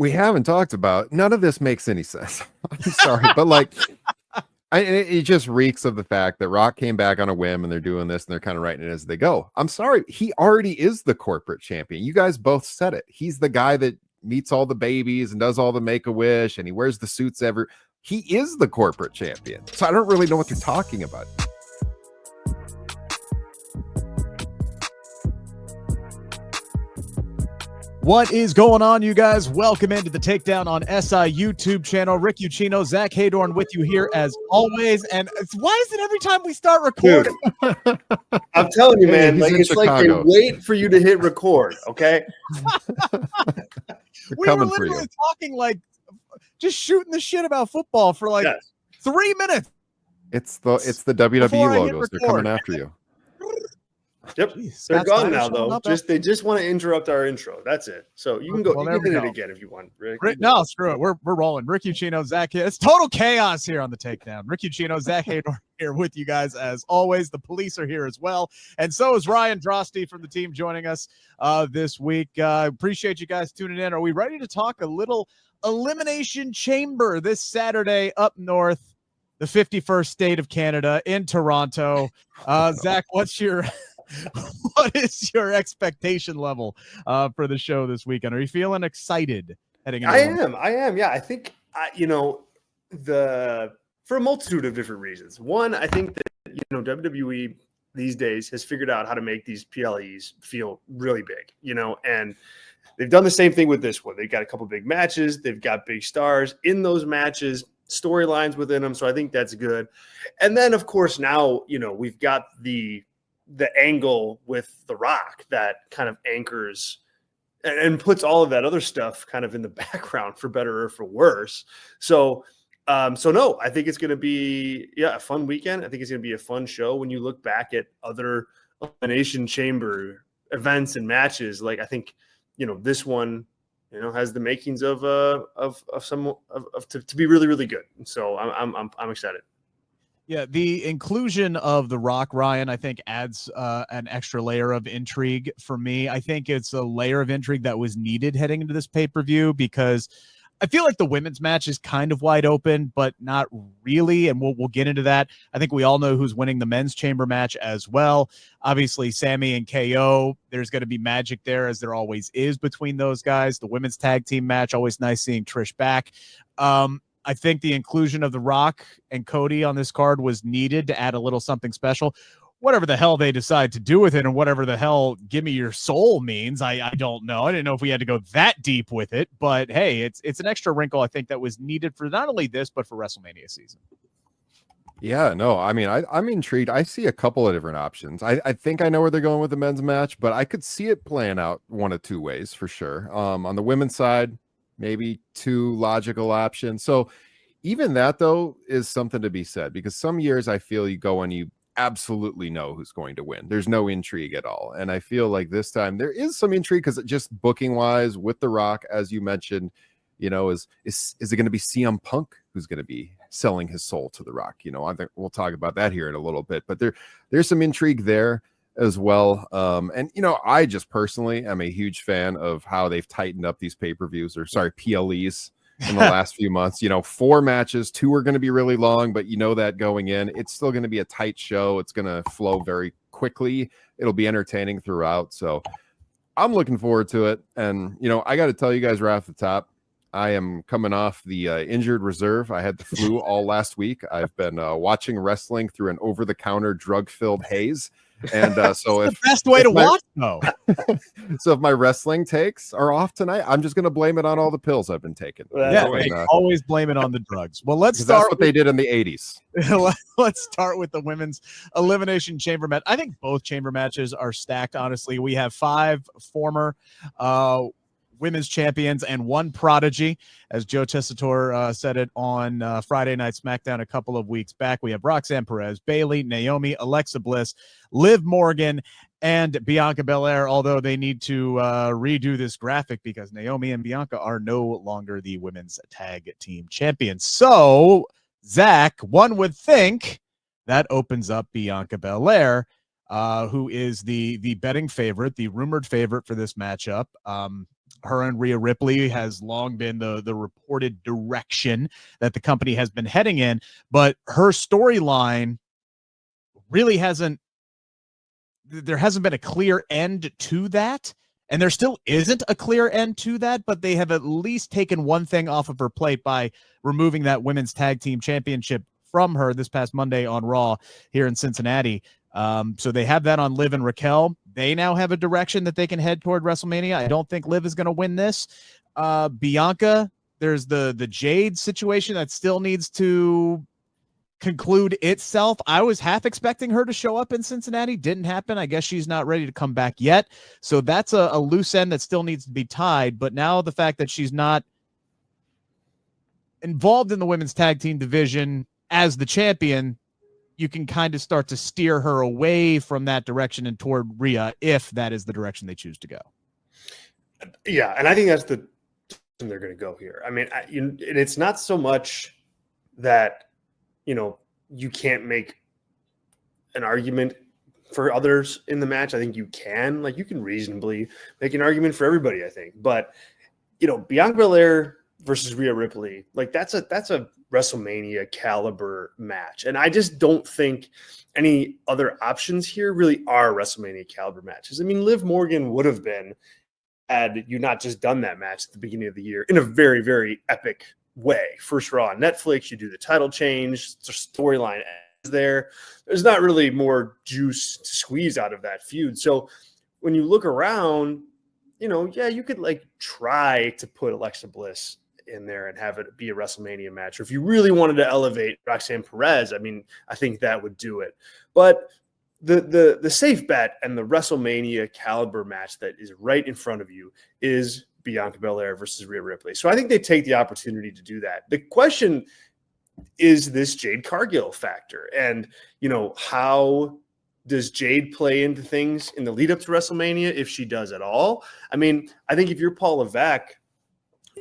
we haven't talked about, none of this makes any sense. I'm sorry, but like, it just reeks of the fact that Rock came back on a whim and they're doing this and they're kind of writing it as they go. I'm sorry. He already is the corporate champion. You guys both said it. He's the guy that meets all the babies and does all the Make-A-Wish and he wears the suits he is the corporate champion. So I don't really know what you're talking about. What is going on, you guys? Welcome into the Takedown on SI YouTube channel. Rick Ucchino, Zack Heydorn with you here as always. And why is it every time we start recording? Dude, I'm telling you, man, Hey, like it's Chicago. like they wait for you to hit record, okay? We were literally talking like just shooting the shit about football for like 3 minutes. It's the WWE logos. They're coming after you. Yep, Jeez, they're Scott gone Steiner now, though. They just want to interrupt our intro. That's it. So you can go. Well, you can hit it again if you want, Rick. No, screw it. We're rolling. Rick Ucchino, Zack. It's total chaos here on the Takedown. Rick Ucchino, Zack Heydorn here with you guys as always. The police are here as well, and so is Ryan Droste from the team joining us this week. Appreciate you guys tuning in. Are we ready to talk a little Elimination Chamber this Saturday up north, the 51st state of Canada in Toronto? Zack, what is your expectation level for the show this weekend? Are you feeling excited heading into I am. Yeah, I think for a multitude of different reasons. One, I think that WWE these days has figured out how to make these PLEs feel really big. And they've done the same thing with this one. They've got a couple big matches. They've got big stars in those matches, storylines within them. So I think that's good. And then, of course, now we've got the angle with The Rock that kind of anchors and puts all of that other stuff kind of in the background for better or for worse. So no, I think it's going to be, a fun weekend. I think it's going to be a fun show. When you look back at other Elimination Chamber events and matches, like I think, this one, has the makings of to be really, really good. And so I'm excited. Yeah, the inclusion of The Rock, Ryan, I think adds an extra layer of intrigue for me. I think it's a layer of intrigue that was needed heading into this pay-per-view because I feel like the women's match is kind of wide open, but not really, and we'll get into that. I think we all know who's winning the men's chamber match as well. Obviously, Sammy and KO, there's going to be magic there, as there always is between those guys. The women's tag team match, always nice seeing Trish back. I think the inclusion of The Rock and Cody on this card was needed to add a little something special. Whatever the hell they decide to do with it and whatever the hell give me your soul means, I don't know. I didn't know if we had to go that deep with it, but hey, it's an extra wrinkle I think that was needed for not only this, but for WrestleMania season. Yeah, no, I mean, I'm intrigued. I see a couple of different options. I think I know where they're going with the men's match, but I could see it playing out one of two ways for sure. On the women's side, maybe two logical options. So even that, though, is something to be said because some years I feel you go and you absolutely know who's going to win. There's no intrigue at all. And I feel like this time there is some intrigue because just booking wise with The Rock, as you mentioned, is it going to be CM Punk who's going to be selling his soul to The Rock? I think we'll talk about that here in a little bit, but there's some intrigue there as well. And I just personally am a huge fan of how they've tightened up these PLEs in the last few months. 4 matches, 2 are going to be really long, but that going in, it's still going to be a tight show. It's going to flow very quickly. It'll be entertaining throughout. So I'm looking forward to it. And, I got to tell you guys right off the top, I am coming off the injured reserve. I had the flu all last week. I've been watching wrestling through an over-the-counter drug-filled haze. And so the best way to watch, though. So if my wrestling takes are off tonight, I'm just going to blame it on all the pills I've been taking. Always blame it on the drugs. Well, let's start. That's what they did in the 80s. Let's start with the women's Elimination Chamber match. I think both chamber matches are stacked, honestly. We have 5 former women's champions and 1 prodigy, as Joe Tessitore said it on Friday Night SmackDown a couple of weeks back. We have Roxanne Perez, Bayley, Naomi, Alexa Bliss, Liv Morgan, and Bianca Belair, although they need to redo this graphic because Naomi and Bianca are no longer the women's tag team champions. So, Zack, one would think that opens up Bianca Belair, who is the betting favorite, the rumored favorite for this matchup. Her and Rhea Ripley has long been the reported direction that the company has been heading in, but her storyline really there hasn't been a clear end to that. And there still isn't a clear end to that, but they have at least taken one thing off of her plate by removing that women's tag team championship from her this past Monday on Raw here in Cincinnati. So they have that on Liv and Raquel. They now have a direction that they can head toward WrestleMania. I don't think Liv is going to win this. Bianca, there's the Jade situation that still needs to conclude itself. I was half expecting her to show up in Cincinnati. Didn't happen. I guess she's not ready to come back yet. So that's a loose end that still needs to be tied. But now the fact that she's not involved in the women's tag team division as the champion, you can kind of start to steer her away from that direction and toward Rhea if that is the direction they choose to go. Yeah, and I think that's the direction they're going to go here. I mean, and it's not so much that you can't make an argument for others in the match. I think you can. Like, you can reasonably make an argument for everybody, I think. But, Bianca Belair versus Rhea Ripley, like, that's a WrestleMania caliber match. And I just don't think any other options here really are WrestleMania caliber matches. I mean, Liv Morgan would have been had you not just done that match at the beginning of the year in a very, very epic way. First Raw on Netflix, you do the title change, the storyline is there. There's not really more juice to squeeze out of that feud. So when you look around, you could like try to put Alexa Bliss in there and have it be a WrestleMania match. Or if you really wanted to elevate Roxanne Perez, I mean, I think that would do it. But the safe bet and the WrestleMania caliber match that is right in front of you is Bianca Belair versus Rhea Ripley. So I think they take the opportunity to do that. The question is this Jade Cargill factor. And, how does Jade play into things in the lead up to WrestleMania, if she does at all? I mean, I think if you're Paul Levesque,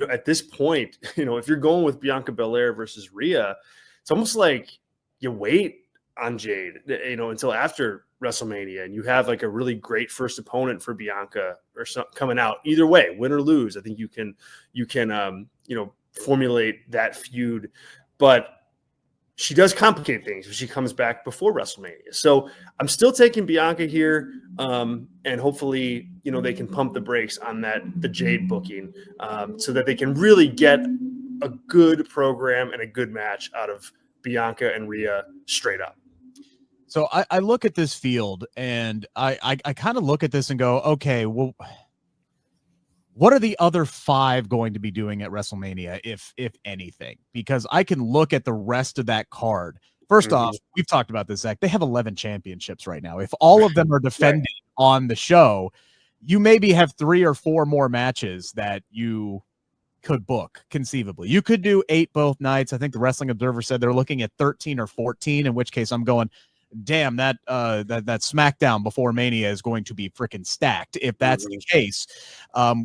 at this point, if you're going with Bianca Belair versus Rhea, it's almost like you wait on Jade, until after WrestleMania, and you have like a really great first opponent for Bianca or something coming out. Either way, win or lose, I think you can formulate that feud. But she does complicate things when she comes back before WrestleMania. So I'm still taking Bianca here, and hopefully, they can pump the brakes on the Jade booking, so that they can really get a good program and a good match out of Bianca and Rhea straight up. So I look at this field and I kind of look at this and go, okay, well, what are the other 5 going to be doing at WrestleMania, if anything? Because I can look at the rest of that card. First off, we've talked about this, Zach. They have 11 championships right now. If all of them are defended on the show, you maybe have 3 or 4 more matches that you could book conceivably. You could do 8 both nights. I think the Wrestling Observer said they're looking at 13 or 14, in which case I'm going, damn, that SmackDown before Mania is going to be freaking stacked if that's the case,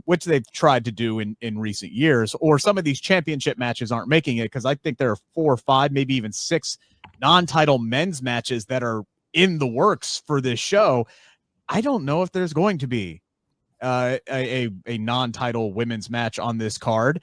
which they've tried to do in recent years. Or some of these championship matches aren't making it, because I think there are 4 or 5, maybe even 6 non-title men's matches that are in the works for this show. I don't know if there's going to be a non-title women's match on this card,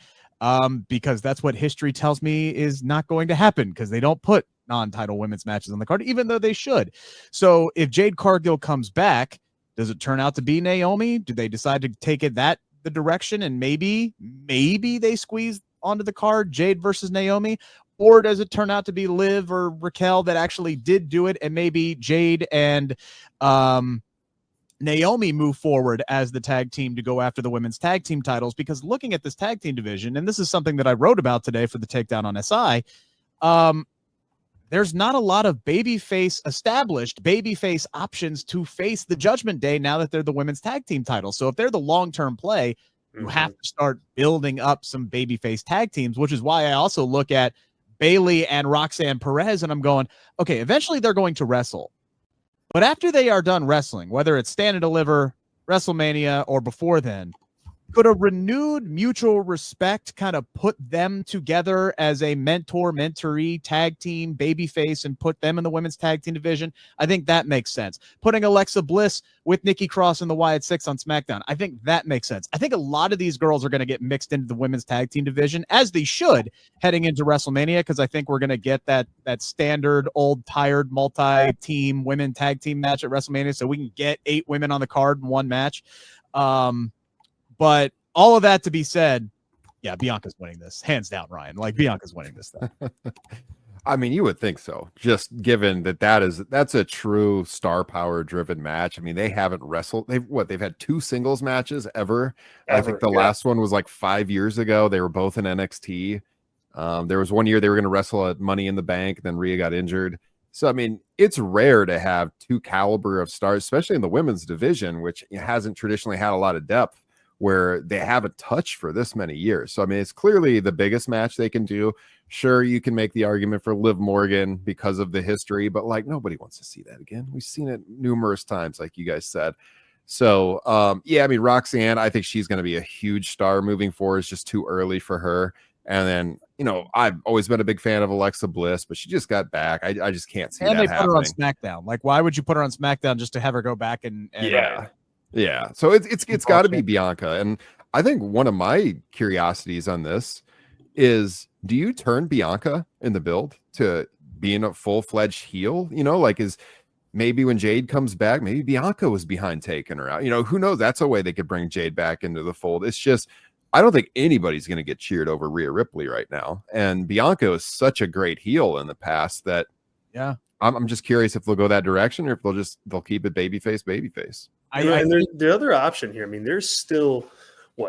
because that's what history tells me is not going to happen, because they don't put non-title women's matches on the card, even though they should. So if Jade Cargill comes back, does it turn out to be Naomi? Do they decide to take it the direction, and maybe they squeeze onto the card Jade versus Naomi? Or does it turn out to be Liv or Raquel that actually did do it, and maybe Jade and Naomi move forward as the tag team to go after the women's tag team titles? Because looking at this tag team division, and this is something that I wrote about today for the Takedown on SI, there's not a lot of established babyface options to face the Judgment Day now that they're the women's tag team titles. So if they're the long-term play, you have to start building up some babyface tag teams, which is why I also look at Bayley and Roxanne Perez, and I'm going, okay, eventually they're going to wrestle. But after they are done wrestling, whether it's Stand and Deliver, WrestleMania, or before then, could a renewed mutual respect kind of put them together as a mentor-mentoree tag team babyface and put them in the women's tag team division? I think that makes sense. Putting Alexa Bliss with Nikki Cross and the Wyatt Six on SmackDown, I think that makes sense. I think a lot of these girls are going to get mixed into the women's tag team division, as they should, heading into WrestleMania, because I think we're going to get that standard old tired multi-team women tag team match at WrestleMania, so we can get 8 women on the card in one match. But all of that to be said, yeah, Bianca's winning this. Hands down, Ryan. Like, Bianca's winning this thing. I mean, you would think so, just given that's a true star power driven match. I mean, they haven't wrestled. They've had 2 singles matches ever. I think the last one was like 5 years ago. They were both in NXT. There was one year they were going to wrestle at Money in the Bank. Then Rhea got injured. So, I mean, it's rare to have 2 caliber of stars, especially in the women's division, which hasn't traditionally had a lot of depth, where they haven't touched for this many years. So, I mean, it's clearly the biggest match they can do. Sure, you can make the argument for Liv Morgan because of the history, but like, nobody wants to see that again. We've seen it numerous times, like you guys said. So, yeah, I mean, Roxanne, I think she's going to be a huge star moving forward. It's just too early for her. And then, I've always been a big fan of Alexa Bliss, but she just got back. I just can't see that happening. And they put her on SmackDown. Like, why would you put her on SmackDown just to have her go back and yeah. Yeah. So it's got to be Bianca. And I think one of my curiosities on this is, do you turn Bianca in the build to being a full-fledged heel? Is maybe when Jade comes back, maybe Bianca was behind taking her out. Who knows? That's a way they could bring Jade back into the fold. It's just, I don't think anybody's going to get cheered over Rhea Ripley right now. And Bianca is such a great heel in the past that, yeah, I'm just curious if they'll go that direction or if they'll keep it babyface. And there's the other option here. I mean, there's still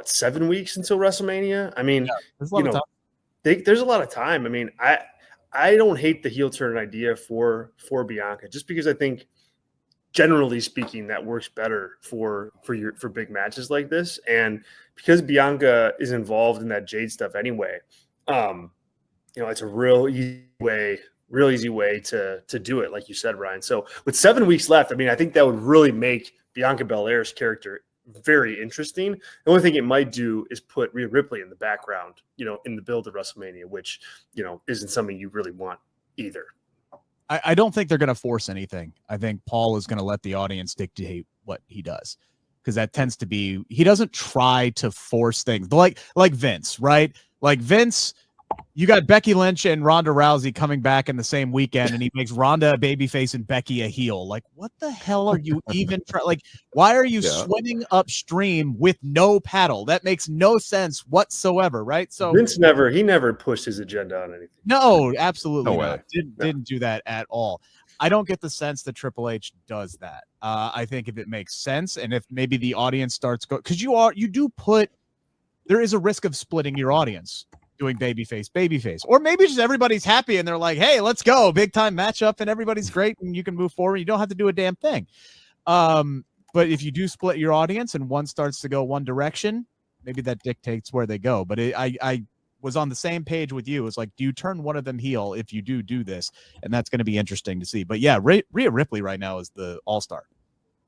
7 weeks until WrestleMania. I mean, there's a lot of time. I mean, I don't hate the heel turn idea for Bianca, just because I think, generally speaking, that works better for big matches like this. And because Bianca is involved in that Jade stuff anyway, it's a real easy way to do it, like you said, Ryan. So with 7 weeks left, I mean, I think that would really make Bianca Belair's character very interesting. The only thing it might do is put Rhea Ripley in the background, in the build of WrestleMania, which, isn't something you really want either. I don't think they're going to force anything. I think Paul is going to let the audience dictate what he does, because that tends to be, he doesn't try to force things like Vince, right? Like Vince, you got Becky Lynch and Ronda Rousey coming back in the same weekend, and he makes Ronda a babyface and Becky a heel. Like, what the hell are you even trying? Like, why are you swimming upstream with no paddle? That makes no sense whatsoever, right? So Vince never pushed his agenda on anything. No, absolutely not. Didn't do that at all. I don't get the sense that Triple H does that. I think if it makes sense, and if maybe the audience starts going, because there is a risk of splitting your audience doing babyface, or maybe just everybody's happy and they're like, hey, let's go, big time matchup, and everybody's great and you can move forward. You don't have to do a damn thing. But if you do split your audience and one starts to go one direction, maybe that dictates where they go. But I was on the same page with you. It's like, do you turn one of them heel if you do this? And that's going to be interesting to see. But yeah, Rhea Ripley right now is the all-star.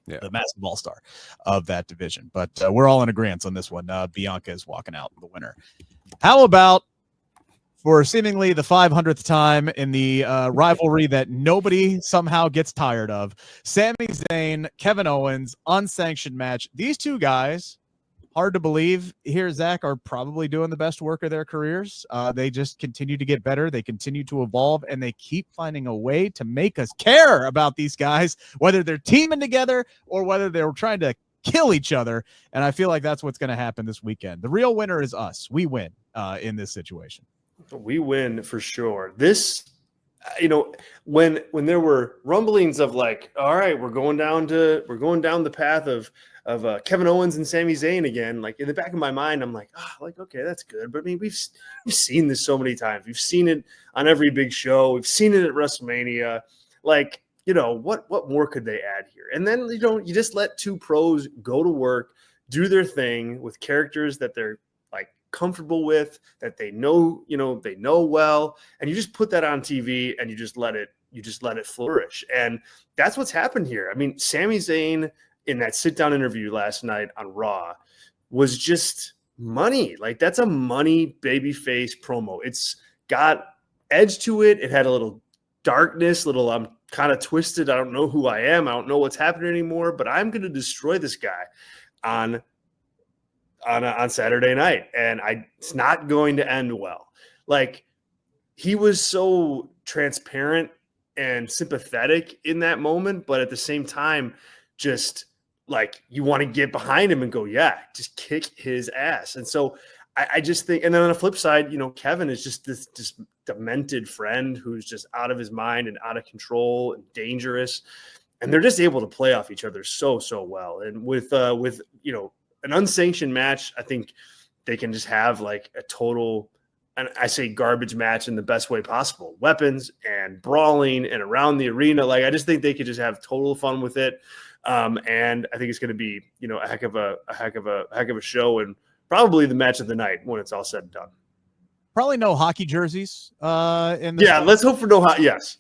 Yeah, the massive all-star of that division. But we're all in agreement on this one. Bianca is walking out the winner. How about, for seemingly the 500th time in the rivalry that nobody somehow gets tired of, Sami Zayn, Kevin Owens, unsanctioned match. These two guys, hard to believe here, Zach, are probably doing the best work of their careers. They just continue to get better. They continue to evolve, and they keep finding a way to make us care about these guys, whether they're teaming together or whether they're trying to kill each other. And I feel like that's what's going to happen this weekend. The real winner is us. We win in this situation. We win for sure. This, when there were rumblings of like, all right, we're going down the path of Kevin Owens and Sami Zayn again. Like, in the back of my mind, I'm like, okay, that's good. But I mean, we've seen this so many times. We've seen it on every big show. We've seen it at WrestleMania. Like, what more could they add here? And then, you just let two pros go to work, do their thing with characters that they're like comfortable with, that they know well, and you just put that on TV and you just let it flourish. And that's what's happened here. I mean, Sami Zayn in that sit-down interview last night on Raw was just money. Like, that's a money babyface promo. It's got edge to it. It had a little darkness, little I'm kind of twisted. I don't know who I am. I don't know what's happening anymore, but I'm going to destroy this guy on Saturday night, and it's not going to end well. Like, he was so transparent and sympathetic in that moment, but at the same time, just like, you want to get behind him and go, yeah, just kick his ass. And so I just think, and then on the flip side, Kevin is just this just demented friend who's just out of his mind and out of control and dangerous. And they're just able to play off each other so well. And with an unsanctioned match, I think they can just have like a total, and I say garbage match in the best way possible. Weapons and brawling and around the arena. Like, I just think they could just have total fun with it. And I think it's going to be, a heck of a show, and probably the match of the night when it's all said and done. Probably no hockey jerseys in this. Yeah, let's hope for no hockey. Yes.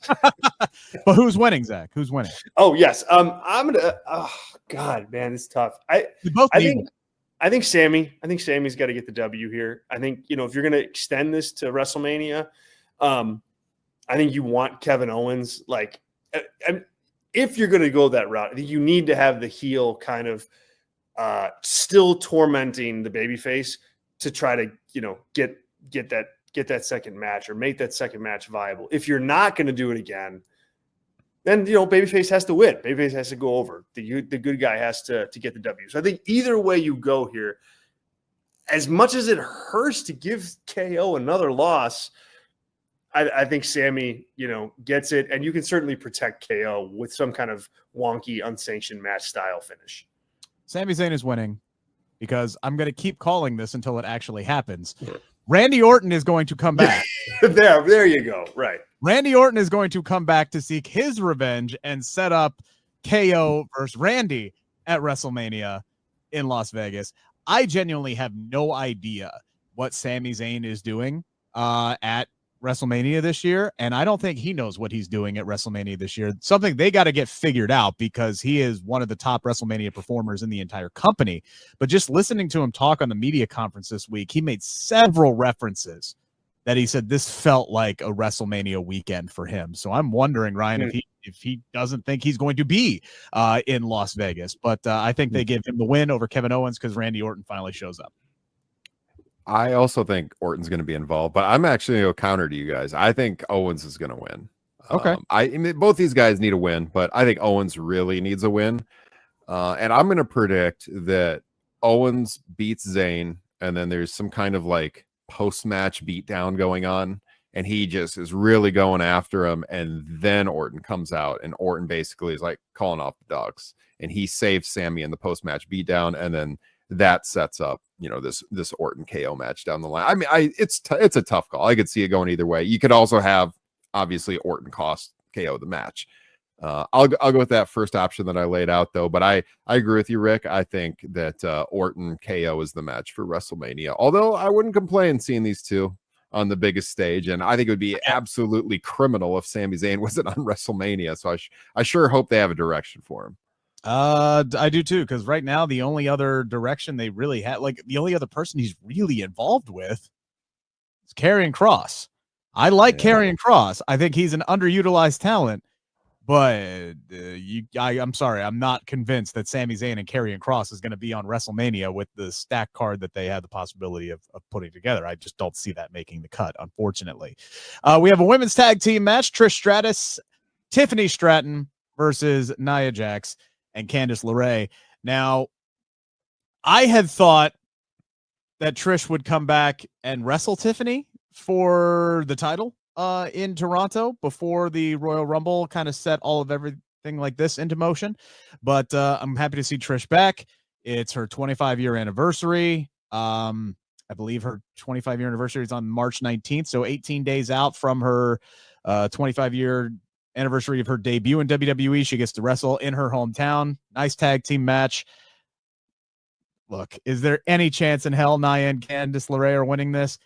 But who's winning, Zach? Who's winning? Oh, yes. I'm gonna. Oh God, man, it's tough. I think Sammy. I think Sammy's got to get the W here. I think if you're gonna extend this to WrestleMania, I think you want Kevin Owens. Like, if you're gonna go that route, I think you need to have the heel kind of still tormenting the babyface to try to get that second match or make that second match viable. If you're not going to do it again, then babyface has to win. Babyface has to go over. The good guy has to get the W. So I think either way you go here, as much as it hurts to give KO another loss, I think Sammy gets it, and you can certainly protect KO with some kind of wonky unsanctioned match style finish. Sami Zayn is winning because I'm going to keep calling this until it actually happens. Randy Orton is going to come back. There you go. Right. Randy Orton is going to come back to seek his revenge and set up KO versus Randy at WrestleMania in Las Vegas. I genuinely have no idea what Sami Zayn is doing at WrestleMania this year, and I don't think he knows what he's doing at WrestleMania this year. Something they got to get figured out, because he is one of the top WrestleMania performers in the entire company. But just listening to him talk on the media conference this week, he made several references that he said this felt like a WrestleMania weekend for him. So I'm wondering, Ryan, if he doesn't think he's going to be in Las Vegas. But I think they give him the win over Kevin Owens because Randy Orton finally shows up. I also think Orton's going to be involved, but I'm actually going to counter to you guys. I think Owens is going to win. Okay. I mean, both these guys need a win, but I think Owens really needs a win. And I'm going to predict that Owens beats Zayn, and then there's some kind of like post-match beatdown going on, and he just is really going after him, and then Orton comes out, and Orton basically is like calling off the dogs, and he saves Sammy in the post-match beatdown, and then that sets up this Orton KO match down the line. I mean, it's a tough call. I could see it going either way. You could also have obviously Orton cost KO the match. I'll go with that first option that I laid out though. But I agree with you, Rick. I think that Orton KO is the match for WrestleMania. Although I wouldn't complain seeing these two on the biggest stage, and I think it would be absolutely criminal if Sami Zayn wasn't on WrestleMania. So I sure hope they have a direction for him. I do too, because right now the only other direction they really had, like the only other person he's really involved with is Karrion Kross. I like Karrion Kross. I think he's an underutilized talent, but I'm sorry, I'm not convinced that Sami Zayn and Karrion Kross is going to be on WrestleMania with the stack card that they had the possibility of putting together. I just don't see that making the cut, unfortunately. We have a women's tag team match: Trish Stratus, Tiffany Stratton versus Nia Jax and Candice LeRae. Now, I had thought that Trish would come back and wrestle Tiffany for the title in Toronto before the Royal Rumble kind of set all of everything like this into motion. But I'm happy to see Trish back. It's her 25-year anniversary. I believe her 25-year anniversary is on March 19th, so 18 days out from her 25-year anniversary of her debut in WWE. She gets to wrestle in her hometown. Nice tag team match. Look, is there any chance in hell Nia and Candice LeRae are winning this?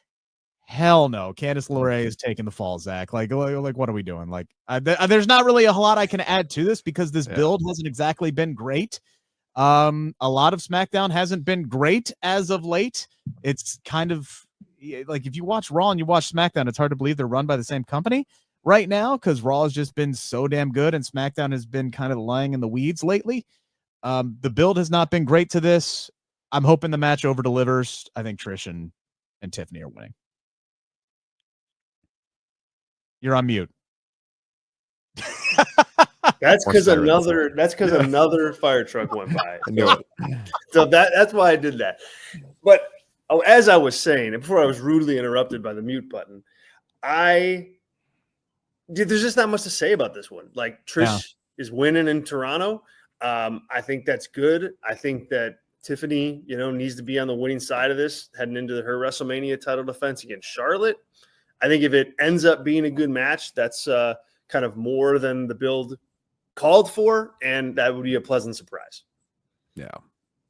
Hell no. Candice LeRae is taking the fall, Zach. Like what are we doing? Like, there's not really a lot I can add to this because this build hasn't exactly been great. A lot of SmackDown hasn't been great as of late. It's kind of like if you watch Raw and you watch SmackDown, it's hard to believe they're run by the same company right now because Raw has just been so damn good and SmackDown has been kind of lying in the weeds lately. The build has not been great to this. I'm hoping the match over delivers. I think Trish and Tiffany are winning. You're on mute. That's More because sirens. another fire truck went by. I knew it. So that's why I did that. But as I was saying, and before I was rudely interrupted by the mute button, there's just not much to say about this one. Like Trish is winning in Toronto. I think that's good. I think that Tiffany, needs to be on the winning side of this heading into her WrestleMania title defense against Charlotte. I think if it ends up being a good match, that's kind of more than the build called for, and that would be a pleasant surprise. Yeah.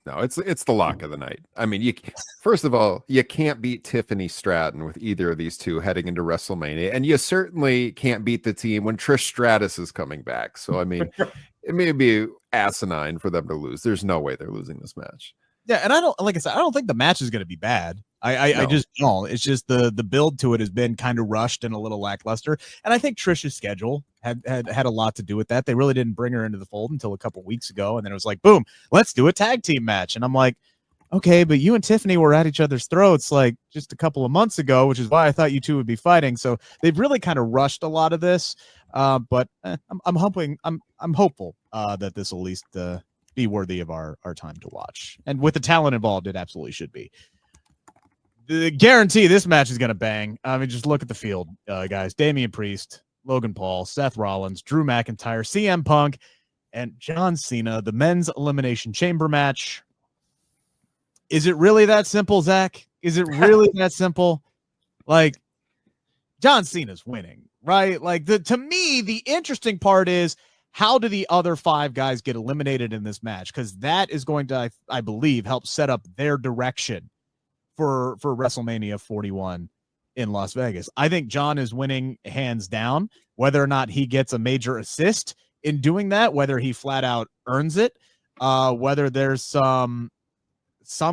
No, it's the lock of the night. I mean, first of all, you can't beat Tiffany Stratton with either of these two heading into WrestleMania, and you certainly can't beat the team when Trish Stratus is coming back. So, I mean, it may be asinine for them to lose. There's no way they're losing this match. Yeah, and I don't think the match is going to be bad. I just don't. It's just the build to it has been kind of rushed and a little lackluster. And I think Trish's schedule had a lot to do with that. They really didn't bring her into the fold until a couple weeks ago. And then it was like, boom, let's do a tag team match. And I'm like, okay, but you and Tiffany were at each other's throats like just a couple of months ago, which is why I thought you two would be fighting. So they've really kind of rushed a lot of this. But I'm hopeful that this will at least be worthy of our time to watch. And with the talent involved, it absolutely should be. The guarantee this match is going to bang. I mean, just look at the field, guys. Damian Priest, Logan Paul, Seth Rollins, Drew McIntyre, CM Punk, and John Cena, the men's elimination chamber match. Is it really that simple, Zach? Is it really that simple? Like, John Cena's winning, right? Like, to me, the interesting part is, how do the other 5 guys get eliminated in this match? Because that is going to, I believe, help set up their direction for WrestleMania 41 in Las Vegas. I think John is winning hands down. Whether or not he gets a major assist in doing that, whether he flat out earns it, whether there's some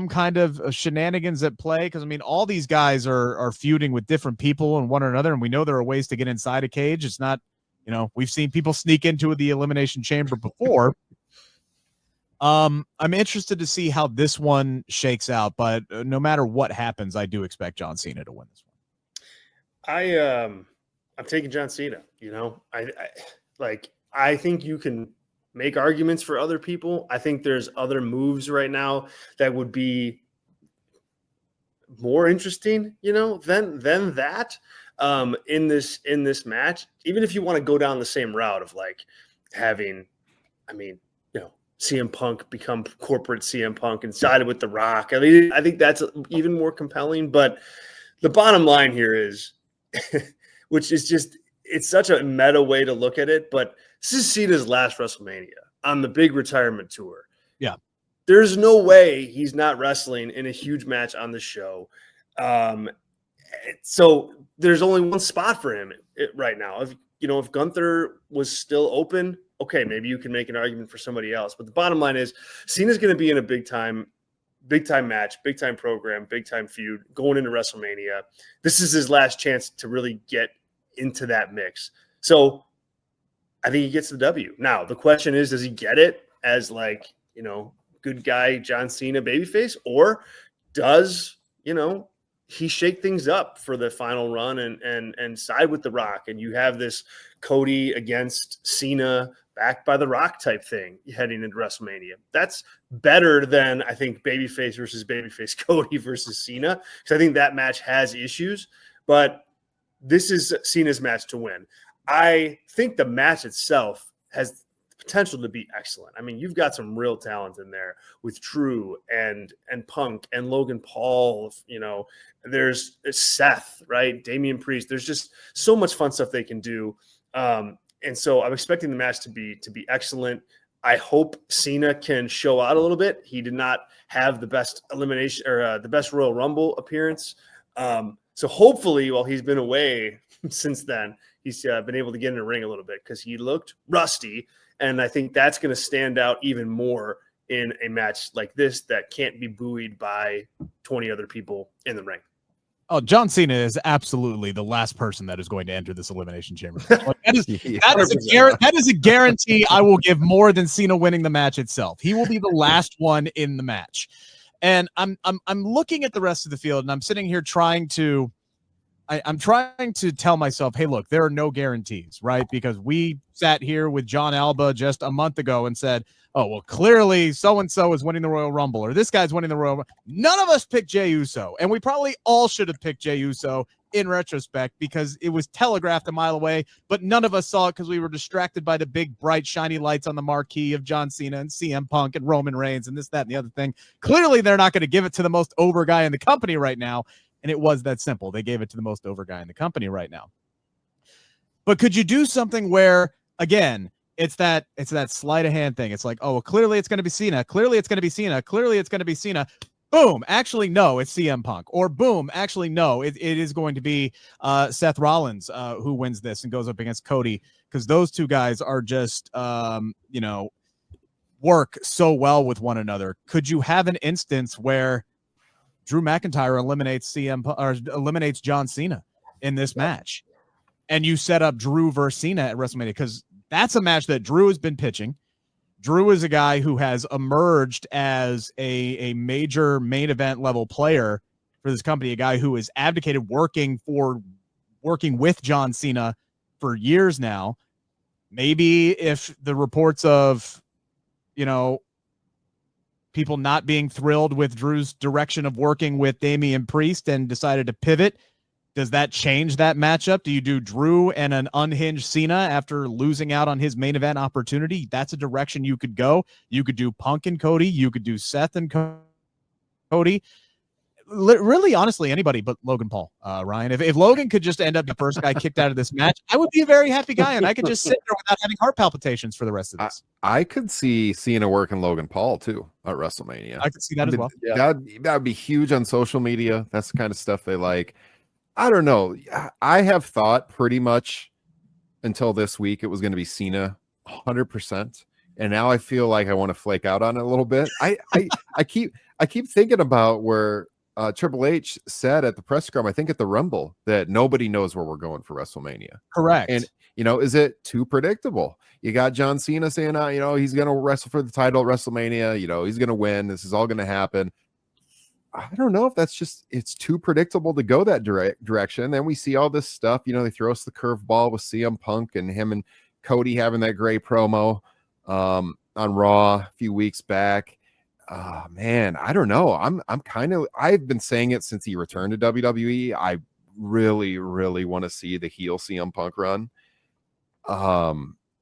kind of shenanigans at play. Because, I mean, all these guys are feuding with different people and one another, and we know there are ways to get inside a cage. It's not, we've seen people sneak into the Elimination Chamber before. I'm interested to see how this one shakes out, but no matter what happens, I do expect John Cena to win this one. I'm taking John Cena. I think you can make arguments for other people. I think there's other moves right now that would be more interesting, than that in this match. Even if you want to go down the same route of like having, CM Punk become corporate CM Punk and sided with The Rock. I mean, I think that's even more compelling. But the bottom line here is, which is just, it's such a meta way to look at it, but this is Cena's last WrestleMania on the big retirement tour. Yeah. There's no way he's not wrestling in a huge match on the show. So there's only one spot for him right now. If Gunther was still open, okay, maybe you can make an argument for somebody else. But the bottom line is Cena's going to be in a big time match, big time program, big time feud going into WrestleMania. This is his last chance to really get into that mix. So I think he gets the W. Now, the question is, does he get it as good guy John Cena babyface, or does, he shake things up for the final run and side with The Rock, and you have this Cody against Cena backed by The Rock type thing heading into WrestleMania? That's better than, I think, babyface versus babyface Cody versus Cena, because I think that match has issues, but this is Cena's match to win. I think the match itself has potential to be excellent. I mean, you've got some real talent in there with Drew and Punk and Logan Paul. There's Seth, right? Damian Priest. There's just so much fun stuff they can do. And so I'm expecting the match to be excellent. I hope Cena can show out a little bit. He did not have the best elimination or the best Royal Rumble appearance. So hopefully, while he's been away since then, he's been able to get in the ring a little bit, because he looked rusty. And I think that's going to stand out even more in a match like this that can't be buoyed by 20 other people in the ring. Oh, John Cena is absolutely the last person that is going to enter this Elimination Chamber. Like, that is a guarantee I will give more than Cena winning the match itself. He will be the last one in the match. And I'm looking at the rest of the field, and I'm sitting here trying to tell myself, hey, look, there are no guarantees, right? Because we sat here with John Alba just a month ago and said, oh, well, clearly so-and-so is winning the Royal Rumble, or this guy's winning the Royal Rumble. None of us picked Jey Uso, and we probably all should have picked Jey Uso in retrospect because it was telegraphed a mile away, but none of us saw it because we were distracted by the big, bright, shiny lights on the marquee of John Cena and CM Punk and Roman Reigns and this, that, and the other thing. Clearly, they're not going to give it to the most over guy in the company right now, and it was that simple. They gave it to the most over guy in the company right now. But could you do something where, again, it's that sleight of hand thing. It's like, oh, well, clearly it's going to be Cena. Clearly it's going to be Cena. Clearly it's going to be Cena. Boom. Actually, no, it's CM Punk. Or boom. Actually, no, it is going to be Seth Rollins who wins this and goes up against Cody, because those two guys are just, work so well with one another. Could you have an instance where Drew McIntyre eliminates John Cena in this match, and you set up Drew versus Cena at WrestleMania? Because that's a match that Drew has been pitching. Drew is a guy who has emerged as a major main event level player for this company, a guy who has abdicated working with John Cena for years now. Maybe if the reports of, people not being thrilled with Drew's direction of working with Damian Priest and decided to pivot, does that change that matchup? Do you do Drew and an unhinged Cena after losing out on his main event opportunity? That's a direction you could go. You could do Punk and Cody. You could do Seth and Cody. Really, honestly, anybody but Logan Paul, Ryan. If Logan could just end up the first guy kicked out of this match, I would be a very happy guy, and I could just sit there without having heart palpitations for the rest of this. I could see Cena working Logan Paul, too, at WrestleMania. I could see that as well. Yeah. That would be huge on social media. That's the kind of stuff they like. I don't know. I have thought pretty much until this week it was going to be Cena 100%. And now I feel like I want to flake out on it a little bit. I keep thinking about where Triple H said at the press scrum, I think at the Rumble, that nobody knows where we're going for WrestleMania. Correct. And, is it too predictable? You got John Cena saying, he's going to wrestle for the title at WrestleMania. He's going to win. This is all going to happen. I don't know if it's too predictable to go that direction. Then we see all this stuff, they throw us the curveball with CM Punk and him and Cody having that great promo on Raw a few weeks back. Man, I don't know. I've been saying it since he returned to WWE. I really, really want to see the heel CM Punk run.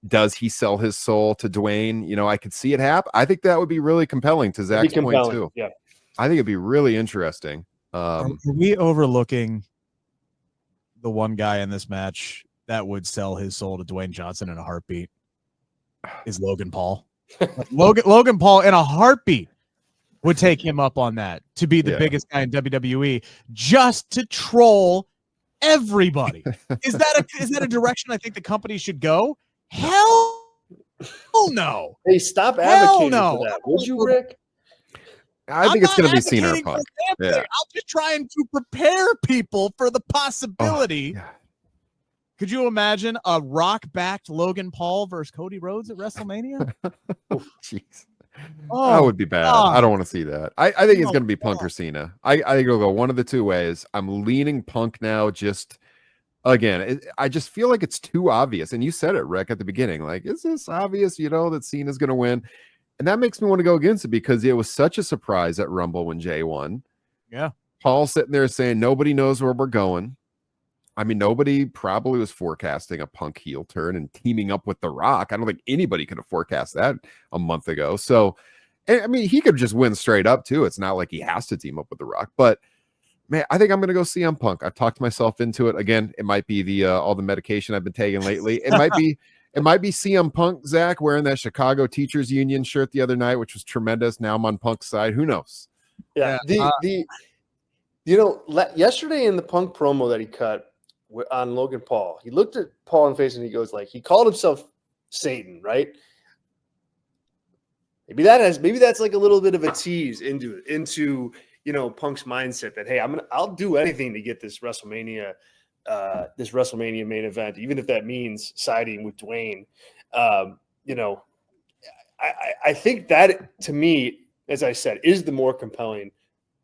Does he sell his soul to Dwayne? I could see it happen. I think that would be really compelling, to Zach's point too. Yeah. I think it'd be really interesting. Are we overlooking the one guy in this match that would sell his soul to Dwayne Johnson in a heartbeat? Is Logan Paul. Logan Paul in a heartbeat would take him up on that to be the biggest guy in WWE, just to troll everybody. Is that a direction I think the company should go? Hell no. Hey, stop advocating for that, would you, Rick? I think it's going to be Cena or Punk. Yeah. I'm just trying to prepare people for the possibility. Could you imagine a Rock-backed Logan Paul versus Cody Rhodes at WrestleMania? Jeez. That would be bad. I don't want to see that. I think it's going to be Punk or Cena. I think it'll go one of the two ways. I'm leaning Punk now. Just again, I just feel like it's too obvious. And you said it, Rick, at the beginning. Like, is this obvious? That Cena's going to win. And that makes me want to go against it because it was such a surprise at Rumble when Jey won. Yeah. Paul sitting there saying nobody knows where we're going. I mean, nobody probably was forecasting a Punk heel turn and teaming up with The Rock. I don't think anybody could have forecast that a month ago. So, I mean, he could just win straight up too. It's not like he has to team up with The Rock. But man, I think I'm going to go CM Punk. I've talked myself into it. Again, it might be the all the medication I've been taking lately. It might be. It might be CM Punk, Zach, wearing that Chicago Teachers Union shirt the other night, which was tremendous. Now I'm on Punk's side. Who knows? Yeah. Yesterday in the Punk promo that he cut on Logan Paul, he looked at Paul in the face and he goes he called himself Satan, right? maybe that's like a little bit of a tease into Punk's mindset that, hey, I'll do anything to get this WrestleMania main event, even if that means siding with Dwayne. I think that, to me, as I said, is the more compelling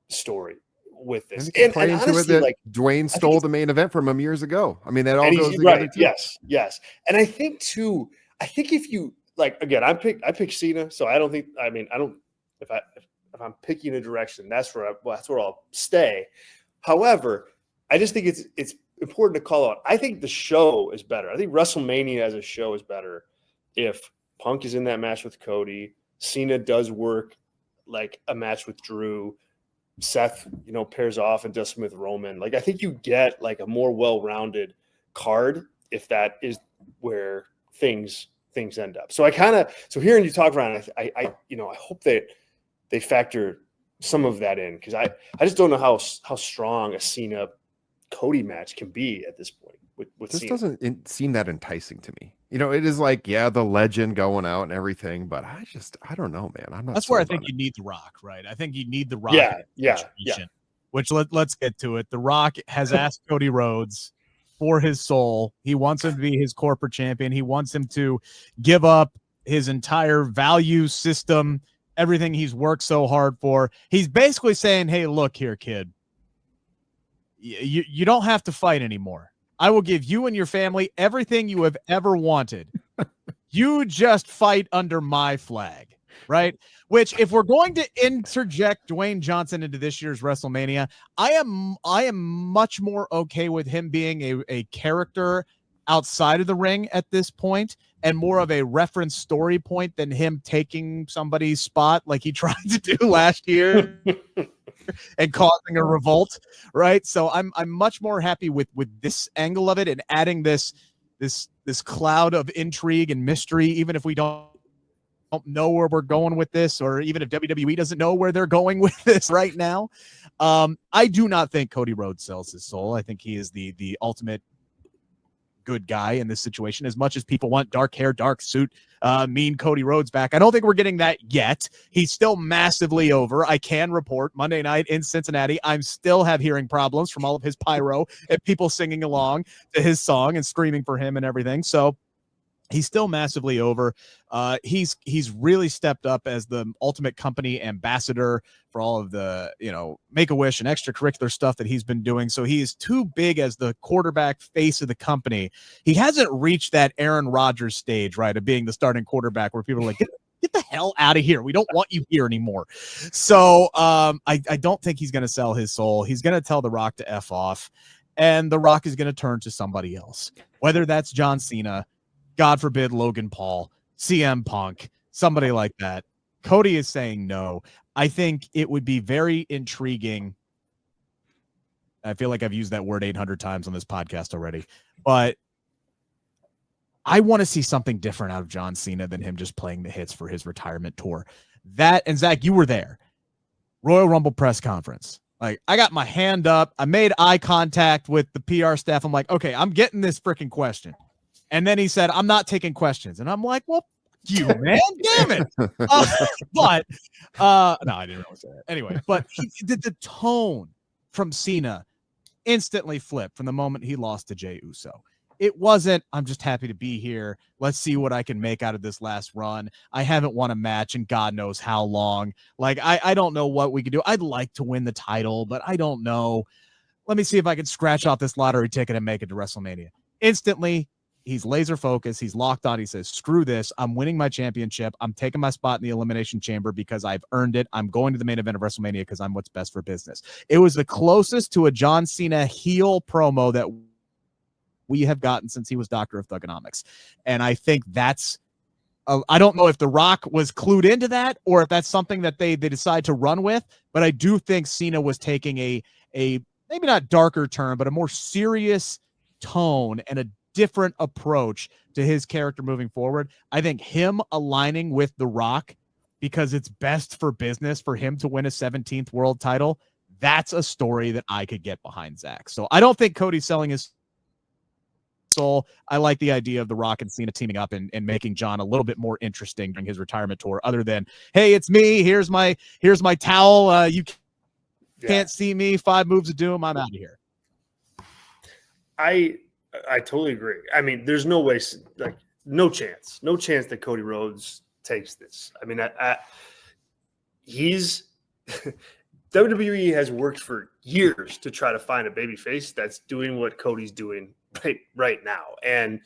story with this. And play into honestly, it that Dwayne stole the main event from him years ago. I mean, that all goes together right, too. Yes. And I think too, if you again, I pick Cena, so I don't think, if I'm picking a direction, that's where I'll stay. However, I just think it's important to call out. I think the show is better. I think WrestleMania as a show is better if Punk is in that match with Cody, Cena does work like a match with Drew, Seth, pairs off and does something with Roman. Like, I think you get like a more well-rounded card if that is where things end up. So hearing you talk, Ryan, I hope that they factor some of that in, because I just don't know how strong a Cena Cody match can be at this point. This doesn't seem that enticing to me. It is like, yeah, the legend going out and everything, but I don't know, man. I'm not. That's where I think you need The Rock, right? I think you need The Rock. Yeah. Which let's get to it. The Rock has asked Cody Rhodes for his soul. He wants him to be his corporate champion. He wants him to give up his entire value system, everything he's worked so hard for. He's basically saying, hey, look here, kid. You don't have to fight anymore. I will give you and your family everything you have ever wanted. You just fight under my flag, right? Which, if we're going to interject Dwayne Johnson into this year's WrestleMania, I am much more okay with him being a character outside of the ring at this point, and more of a reference story point than him taking somebody's spot like he tried to do last year and causing a revolt, right? So I'm much more happy with this angle of it, and adding this cloud of intrigue and mystery, even if we don't know where we're going with this, or even if WWE doesn't know where they're going with this right now. I do not think Cody Rhodes sells his soul. I think he is the ultimate good guy in this situation. As much as people want dark hair, dark suit, mean Cody Rhodes back, I don't think we're getting that yet. He's still massively over. I can report Monday night in Cincinnati, I'm still have hearing problems from all of his pyro and people singing along to his song and screaming for him and everything. So he's still massively over. He's really stepped up as the ultimate company ambassador for all of the, Make-A-Wish and extracurricular stuff that he's been doing. So he is too big as the quarterback face of the company. He hasn't reached that Aaron Rodgers stage, right, of being the starting quarterback where people are like, get the hell out of here. We don't want you here anymore. So I don't think he's going to sell his soul. He's going to tell The Rock to F off, and The Rock is going to turn to somebody else, whether that's John Cena, God forbid, Logan Paul, CM Punk, somebody like that. Cody is saying no. I think it would be very intriguing. I feel like I've used that word 800 times on this podcast already, but I want to see something different out of John Cena than him just playing the hits for his retirement tour. That, and Zach, you were there. Royal Rumble press conference. Like, I got my hand up. I made eye contact with the PR staff. I'm like, okay, I'm getting this freaking question. And then he said, I'm not taking questions. And I'm like, well, you, man, damn it. No, I didn't really say that. Anyway, but the tone from Cena instantly flipped from the moment he lost to Jey Uso. It wasn't, I'm just happy to be here. Let's see what I can make out of this last run. I haven't won a match in God knows how long. Like, I don't know what we could do. I'd like to win the title, but I don't know. Let me see if I can scratch off this lottery ticket and make it to WrestleMania. Instantly, he's laser focused. He's locked on. He says, screw this. I'm winning my championship. I'm taking my spot in the Elimination Chamber because I've earned it. I'm going to the main event of WrestleMania because I'm what's best for business. It was the closest to a John Cena heel promo that we have gotten since he was Doctor of Thugonomics. And I think that's, I don't know if The Rock was clued into that or if that's something that they decide to run with, but I do think Cena was taking a maybe not darker turn, but a more serious tone and a different approach to his character moving forward. I think him aligning with The Rock because it's best for business for him to win a 17th world title, that's a story that I could get behind, Zach. So I don't think Cody's selling his soul. I like the idea of The Rock and Cena teaming up and making John a little bit more interesting during his retirement tour, other than, hey, it's me. Here's my towel. You can't see me. 5 moves of doom. I'm out of here. I totally agree. I mean, there's no way, like, no chance that Cody Rhodes takes this. I mean, he's WWE has worked for years to try to find a babyface that's doing what Cody's doing right now, and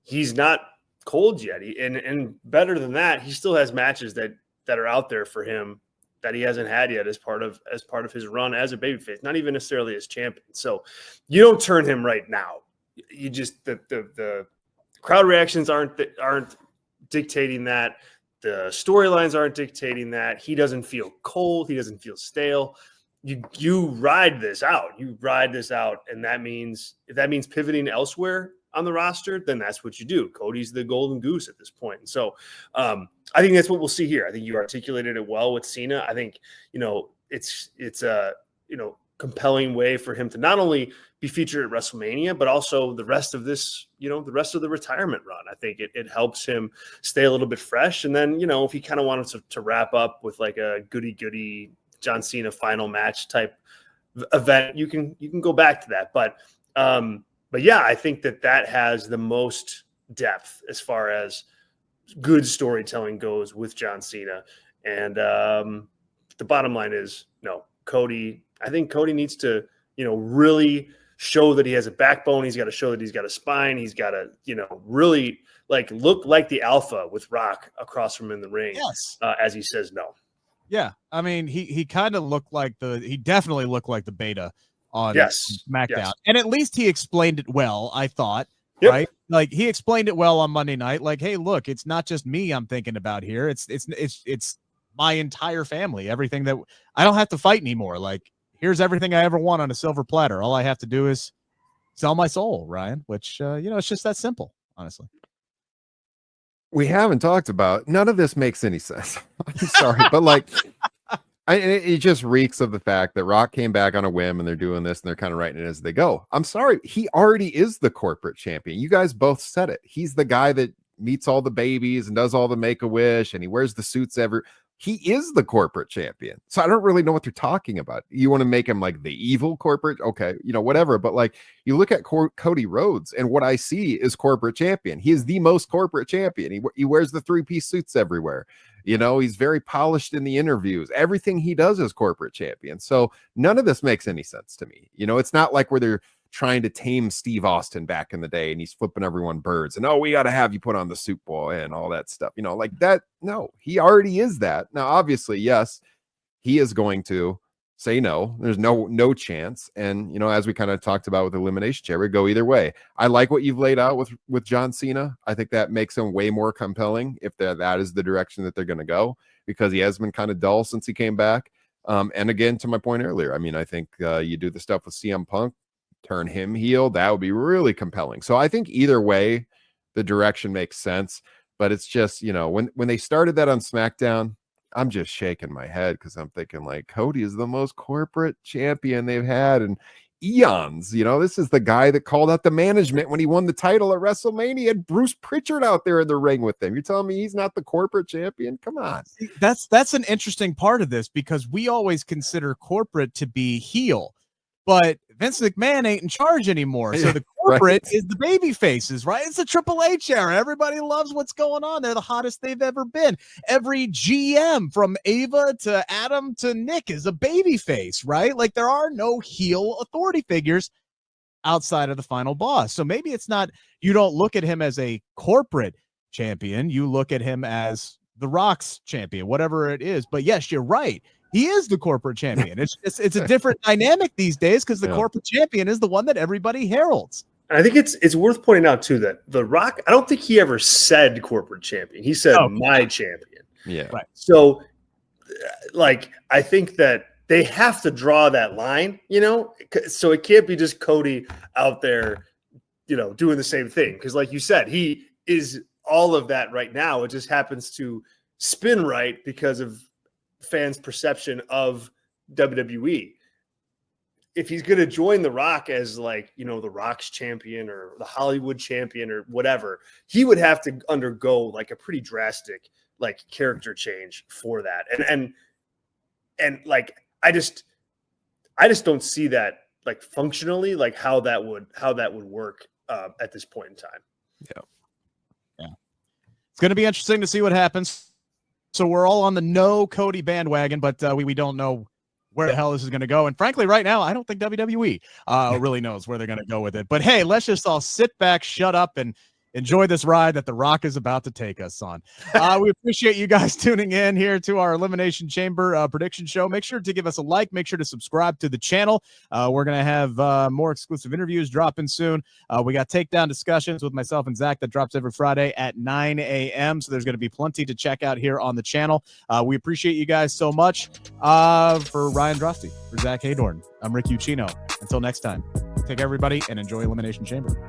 he's not cold yet. And better than that, he still has matches that are out there for him that he hasn't had yet as part of his run as a babyface, not even necessarily as champion. So you don't turn him right now. You just the crowd reactions aren't dictating that. The storylines aren't dictating that. He doesn't feel cold. He doesn't feel stale. You ride this out. And that means, if that means pivoting elsewhere on the roster, then that's what you do. Cody's the golden goose at this point. And so I think that's what we'll see here. I think you articulated it well with Cena. I think, it's a, compelling way for him to not only be featured at WrestleMania, but also the rest of this, the rest of the retirement run. I think it helps him stay a little bit fresh. And then, if he kind of wanted to wrap up with like a goody John Cena final match type event, you can go back to that. But yeah, I think that has the most depth as far as good storytelling goes with John Cena. And the bottom line is, no, Cody. I think Cody needs to, really show that he has a backbone. He's got to show that he's got a spine. He's got to, really look like the alpha with Rock across from him in the ring. Yes. As he says no. Yeah, I mean, he kind of looked like he definitely looked like the beta on SmackDown, yes. And at least he explained it well. I thought, yep. Right? Like, he explained it well on Monday night. Like, hey, look, it's not just me I'm thinking about here. It's my entire family. Everything that I don't have to fight anymore. Like, here's everything I ever want on a silver platter. All I have to do is sell my soul, Ryan. Which it's just that simple, honestly. We haven't talked about, none of this makes any sense. I'm sorry, but it just reeks of the fact that Rock came back on a whim and they're doing this and they're kind of writing it as they go. I'm sorry. He already is the corporate champion. You guys both said it. He's the guy that meets all the babies and does all the Make-A-Wish and he wears the suits he is the corporate champion. So I don't really know what they're talking about. You want to make him like the evil corporate? Okay, whatever. But you look at Cody Rhodes and what I see is corporate champion. He is the most corporate champion. He wears the 3-piece suits everywhere. He's very polished in the interviews. Everything he does is corporate champion. So none of this makes any sense to me. It's not like where they're trying to tame Steve Austin back in the day and he's flipping everyone birds and, we got to have you put on the suit boy and all that stuff, like that. No, he already is that. Now, obviously, yes, he is going to say no. There's no chance. And, as we kind of talked about with Elimination Chamber, go either way. I like what you've laid out with John Cena. I think that makes him way more compelling if that is the direction that they're going to go, because he has been kind of dull since he came back. And again, to my point earlier, I mean, I think you do the stuff with CM Punk, turn him heel, that would be really compelling. So I think either way, the direction makes sense. But it's just, when they started that on SmackDown, I'm just shaking my head because I'm thinking Cody is the most corporate champion they've had in eons. This is the guy that called out the management when he won the title at WrestleMania. Had Bruce Pritchard out there in the ring with them. You're telling me he's not the corporate champion? Come on. That's an interesting part of this, because we always consider corporate to be heel. But Vince McMahon ain't in charge anymore. So the corporate is the baby faces, right? It's a Triple H era. Everybody loves what's going on. They're the hottest they've ever been. Every GM from Ava to Adam to Nick is a baby face, right? Like, there are no heel authority figures outside of the final boss. So maybe it's not, you don't look at him as a corporate champion. You look at him as the Rock's champion, whatever it is. But yes, you're right. He is the corporate champion. It's a different dynamic these days, because the corporate champion is the one that everybody heralds. And I think it's worth pointing out too that The Rock, I don't think he ever said corporate champion. He said my champion. Yeah. Right. So I think that they have to draw that line, so it can't be just Cody out there, doing the same thing. Because like you said, he is all of that right now. It just happens to spin right because of fans' perception of WWE. if he's going to join The Rock as like, you know, The Rock's champion or the Hollywood champion or whatever, he would have to undergo like a pretty drastic like character change for that. And like, I just don't see that like functionally, like how that would work at this point in time. Yeah. It's going to be interesting to see what happens. So we're all on the no Cody bandwagon, but we don't know where the hell this is going to go. And frankly, right now, I don't think WWE really knows where they're going to go with it. But hey, let's just all sit back, shut up, and enjoy this ride that The Rock is about to take us on. We appreciate you guys tuning in here to our Elimination Chamber prediction show. Make sure to give us a like. Make sure to subscribe to the channel. We're going to have more exclusive interviews dropping soon. We got takedown discussions with myself and Zach that drops every Friday at 9 a.m. So there's going to be plenty to check out here on the channel. We appreciate you guys so much. For Ryan Droste, for Zach Heydorn, I'm Rick Ucchino. Until next time, take care, everybody, and enjoy Elimination Chamber.